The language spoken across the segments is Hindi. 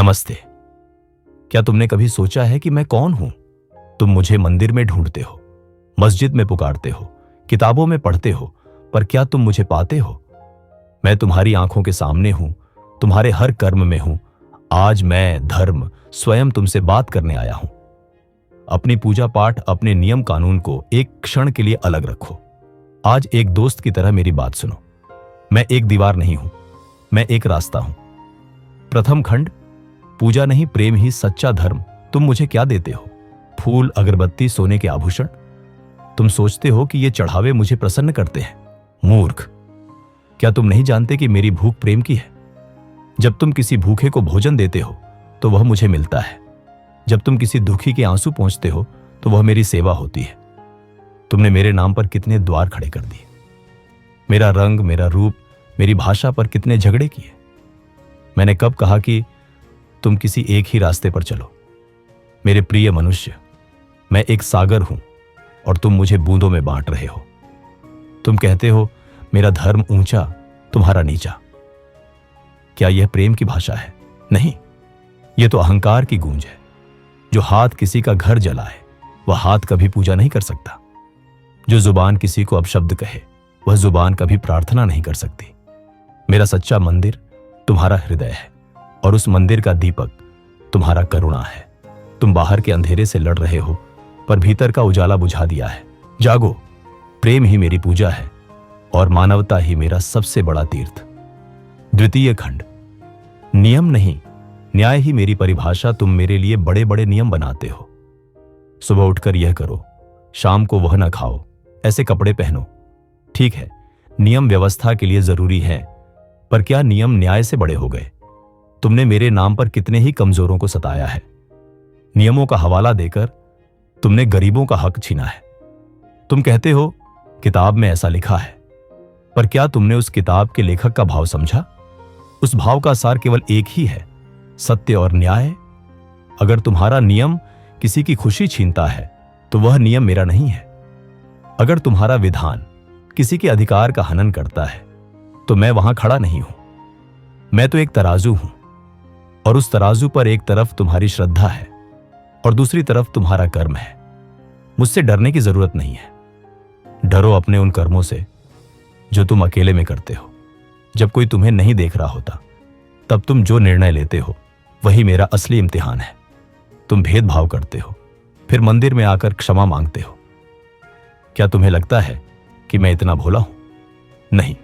नमस्ते। क्या तुमने कभी सोचा है कि मैं कौन हूं? तुम मुझे मंदिर में ढूंढते हो, मस्जिद में पुकारते हो, किताबों में पढ़ते हो, पर क्या तुम मुझे पाते हो? मैं तुम्हारी आंखों के सामने हूं, तुम्हारे हर कर्म में हूं। आज मैं धर्म स्वयं तुमसे बात करने आया हूं। अपनी पूजा पाठ, अपने नियम कानून को एक क्षण के लिए अलग रखो। आज एक दोस्त की तरह मेरी बात सुनो। मैं एक दीवार नहीं हूं, मैं एक रास्ता हूं। प्रथम खंड, पूजा नहीं प्रेम ही सच्चा धर्म। तुम मुझे क्या देते हो? फूल, अगरबत्ती, सोने के आभूषण। तुम सोचते हो कि ये चढ़ावे मुझे प्रसन्न करते हैं। मूर्ख, क्या तुम नहीं जानते कि मेरी भूख प्रेम की है? जब तुम किसी भूखे को भोजन देते हो तो वह मुझे मिलता है। जब तुम किसी दुखी के आंसू पहुंचते हो तो वह मेरी सेवा होती है। तुमने मेरे नाम पर कितने द्वार खड़े कर दिए। मेरा रंग, मेरा रूप, मेरी भाषा पर कितने झगड़े किए। मैंने कब कहा कि तुम किसी एक ही रास्ते पर चलो? मेरे प्रिय मनुष्य, मैं एक सागर हूं और तुम मुझे बूंदों में बांट रहे हो। तुम कहते हो मेरा धर्म ऊंचा, तुम्हारा नीचा। क्या यह प्रेम की भाषा है? नहीं, यह तो अहंकार की गूंज है। जो हाथ किसी का घर जलाए वह हाथ कभी पूजा नहीं कर सकता। जो जुबान किसी को अपशब्द कहे वह जुबान कभी प्रार्थना नहीं कर सकती। मेरा सच्चा मंदिर तुम्हारा हृदय है और उस मंदिर का दीपक तुम्हारा करुणा है। तुम बाहर के अंधेरे से लड़ रहे हो पर भीतर का उजाला बुझा दिया है। जागो, प्रेम ही मेरी पूजा है और मानवता ही मेरा सबसे बड़ा तीर्थ। द्वितीय खंड, नियम नहीं न्याय ही मेरी परिभाषा। तुम मेरे लिए बड़े बड़े नियम बनाते हो। सुबह उठकर यह करो, शाम को वह न खाओ, ऐसे कपड़े पहनो। ठीक है, नियम व्यवस्था के लिए जरूरी है, पर क्या नियम न्याय से बड़े हो गए? तुमने मेरे नाम पर कितने ही कमजोरों को सताया है। नियमों का हवाला देकर तुमने गरीबों का हक छीना है। तुम कहते हो किताब में ऐसा लिखा है, पर क्या तुमने उस किताब के लेखक का भाव समझा? उस भाव का सार केवल एक ही है, सत्य और न्याय। अगर तुम्हारा नियम किसी की खुशी छीनता है तो वह नियम मेरा नहीं है। अगर तुम्हारा विधान किसी के अधिकार का हनन करता है तो मैं वहां खड़ा नहीं हूं। मैं तो एक तराजू हूं और उस तराजू पर एक तरफ तुम्हारी श्रद्धा है और दूसरी तरफ तुम्हारा कर्म है। मुझसे डरने की जरूरत नहीं है। डरो अपने उन कर्मों से जो तुम अकेले में करते हो। जब कोई तुम्हें नहीं देख रहा होता तब तुम जो निर्णय लेते हो वही मेरा असली इम्तिहान है। तुम भेदभाव करते हो, फिर मंदिर में आकर क्षमा मांगते हो। क्या तुम्हें लगता है कि मैं इतना भोला हूं? नहीं,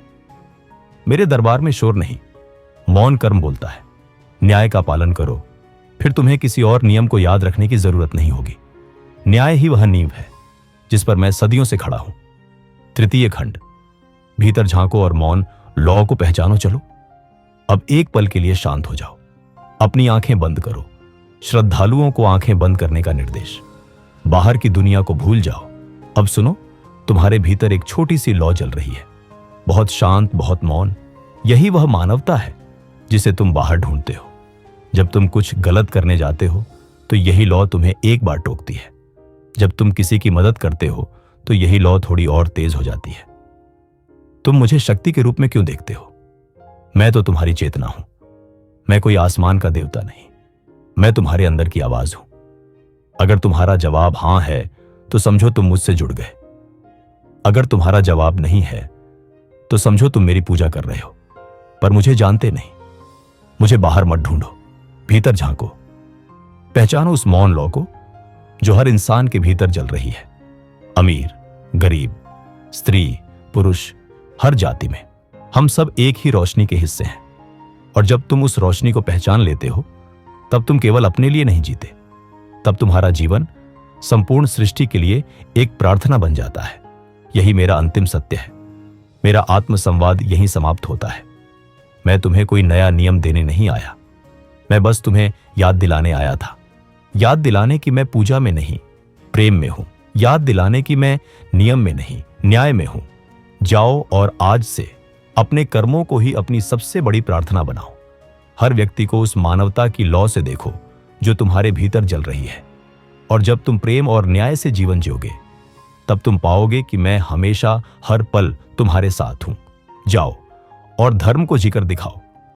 मेरे दरबार में शोर नहीं, मौन कर्म बोलता है। न्याय का पालन करो, फिर तुम्हें किसी और नियम को याद रखने की जरूरत नहीं होगी। न्याय ही वह नींव है जिस पर मैं सदियों से खड़ा हूं। तृतीय खंड, भीतर झांको और मौन लौ को पहचानो। चलो अब एक पल के लिए शांत हो जाओ, अपनी आंखें बंद करो। श्रद्धालुओं को आंखें बंद करने का निर्देश। बाहर की दुनिया को भूल जाओ। अब सुनो, तुम्हारे भीतर एक छोटी सी लौ जल रही है, बहुत शांत, बहुत मौन। यही वह मानवता है जिसे तुम बाहर ढूंढते हो। जब तुम कुछ गलत करने जाते हो तो यही लौ तुम्हें एक बार टोकती है। जब तुम किसी की मदद करते हो तो यही लौ थोड़ी और तेज हो जाती है। तुम मुझे शक्ति के रूप में क्यों देखते हो? मैं तो तुम्हारी चेतना हूं। मैं कोई आसमान का देवता नहीं, मैं तुम्हारे अंदर की आवाज हूं। अगर तुम्हारा जवाब हां है तो समझो तुम मुझसे जुड़ गए। अगर तुम्हारा जवाब नहीं है तो समझो तुम मेरी पूजा कर रहे हो, पर मुझे जानते नहीं। मुझे बाहर मत ढूंढो, भीतर झांको। पहचानो उस मौन लौ को जो हर इंसान के भीतर जल रही है। अमीर, गरीब, स्त्री, पुरुष, हर जाति में हम सब एक ही रोशनी के हिस्से हैं। और जब तुम उस रोशनी को पहचान लेते हो तब तुम केवल अपने लिए नहीं जीते, तब तुम्हारा जीवन संपूर्ण सृष्टि के लिए एक प्रार्थना बन जाता है। यही मेरा अंतिम सत्य है। मेरा आत्मसंवाद यहीं समाप्त होता है। मैं तुम्हें कोई नया नियम देने नहीं आया, मैं बस तुम्हें याद दिलाने आया था। याद दिलाने कि मैं पूजा में नहीं, प्रेम में हूं। याद दिलाने कि मैं नियम में नहीं, न्याय में हूं। जाओ और आज से अपने कर्मों को ही अपनी सबसे बड़ी प्रार्थना बनाओ। हर व्यक्ति को उस मानवता की लौ से देखो जो तुम्हारे भीतर जल रही है। और जब तुम प्रेम और न्याय से जीवन जियोगे तब तुम पाओगे कि मैं हमेशा, हर पल तुम्हारे साथ हूं। जाओ और धर्म को जिकर दिखाओ।